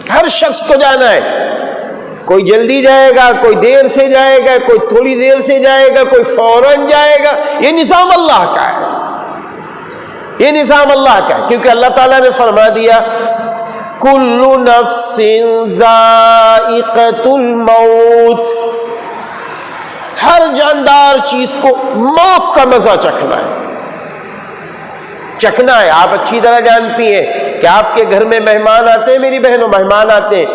ہر شخص کو جانا ہے. کوئی جلدی جائے گا، کوئی دیر سے جائے گا، کوئی تھوڑی دیر سے جائے گا، کوئی فوراً جائے گا. یہ نظام اللہ کا ہے، یہ نظام اللہ کا ہے. کیونکہ اللہ تعالیٰ نے فرما دیا کل نفس ذائقۃ الموت، ہر جاندار چیز کو موت کا مزہ چکھنا ہے. چکھنا ہے. آپ اچھی طرح جانتی ہیں کہ آپ کے گھر میں مہمان آتے ہیں، میری بہنوں، مہمان آتے ہیں.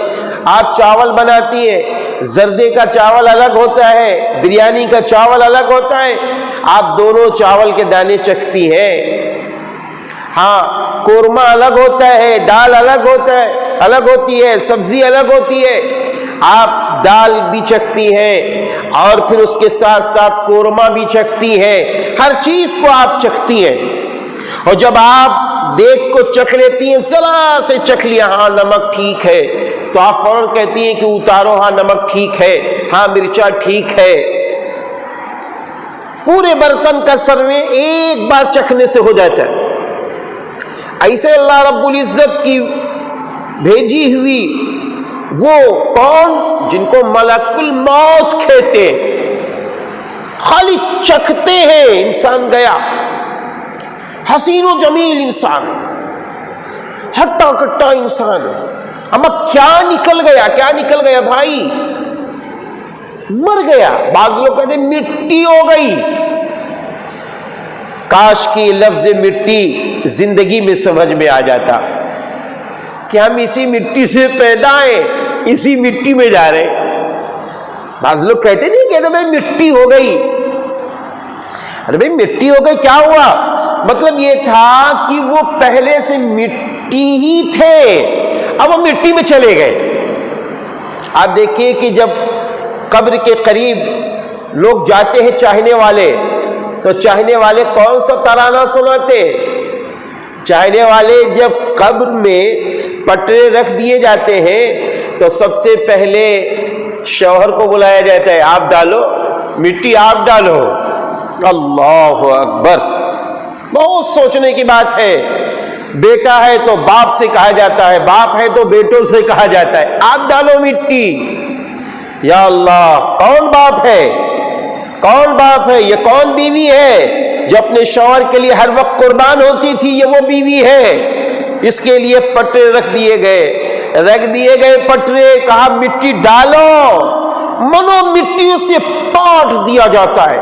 آپ چاول بناتی ہیں، زردے کا چاول الگ ہوتا ہے، بریانی کا چاول الگ ہوتا ہے. آپ دونوں چاول کے دانے چکھتی ہیں. ہاں، قورمہ الگ ہوتا ہے، دال الگ ہوتا ہے، الگ ہوتی ہے، سبزی الگ ہوتی ہے. آپ دال بھی چکھتی ہیں اور پھر اس کے ساتھ ساتھ قورمہ بھی چکھتی ہیں. ہر چیز کو آپ چکھتی ہیں. اور جب آپ دیکھ کو چکھ لیتی ہیں، ذرا سے چکھ لیا، ہاں نمک ٹھیک ہے، تو آپ فوراً کہتی ہیں کہ اتارو، ہاں نمک ٹھیک ہے، ہاں مرچا ٹھیک ہے. پورے برتن کا سروے ایک بار چکھنے سے ہو جاتا ہے. ایسے اللہ رب العزت کی بھیجی ہوئی وہ کون جن کو ملک الموت کہتے، خالی چکھتے ہیں انسان گیا. حسین و جمیل انسان، ہٹا کٹا انسان. اما کیا نکل گیا، کیا نکل گیا بھائی؟ مر گیا. بعض لوگ کہتے ہیں مٹی ہو گئی. کاش کی لفظ مٹی زندگی میں سمجھ میں آ جاتا کہ ہم اسی مٹی سے پیدا ہیں، اسی مٹی میں جا رہے ہیں. بعض لوگ کہتے نہیں، کہتے بھائی مٹی ہو گئی. ارے بھائی مٹی ہو گئی کیا ہوا؟ مطلب یہ تھا کہ وہ پہلے سے مٹی ہی تھے، اب وہ مٹی میں چلے گئے. آپ دیکھیے کہ جب قبر کے قریب لوگ جاتے ہیں چاہنے والے، تو چاہنے والے کون سا ترانہ سناتے؟ چاہنے والے جب قبر میں پٹرے رکھ دیے جاتے ہیں تو سب سے پہلے شوہر کو بلایا جاتا ہے، آپ ڈالو مٹی، آپ ڈالو. اللہ اکبر. بہت سوچنے کی بات ہے. بیٹا ہے تو باپ سے کہا جاتا ہے، باپ ہے تو بیٹوں سے کہا جاتا ہے، آپ ڈالو مٹی. یا اللہ، کون باپ ہے، کون باپ ہے؟ یہ کون بیوی ہے جو اپنے شوہر کے لیے ہر وقت قربان ہوتی تھی؟ یہ وہ بیوی ہے. اس کے لیے پٹرے رکھ دیے گئے پٹرے. کہا مٹی ڈالو، منو مٹی سے پاٹ دیا جاتا ہے.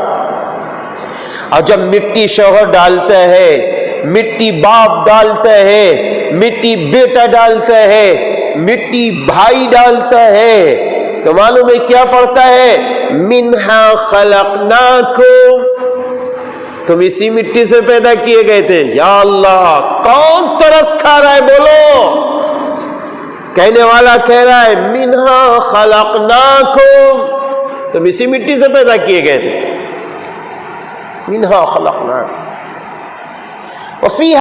اور جب مٹی شوہر ڈالتا ہے، مٹی باپ ڈالتا ہے، مٹی بیٹا ڈالتا ہے، مٹی بھائی ڈالتا ہے، تو معلوم ہے کیا پڑتا ہے؟ منہا خلقناکم، تم اسی مٹی سے پیدا کیے گئے تھے. یا اللہ، کون ترس کھا رہا ہے بولو؟ کہنے والا کہہ رہا ہے منہا خلقناکم، تم اسی مٹی سے پیدا کیے گئے تھے. منہا خلقناکم وفیہا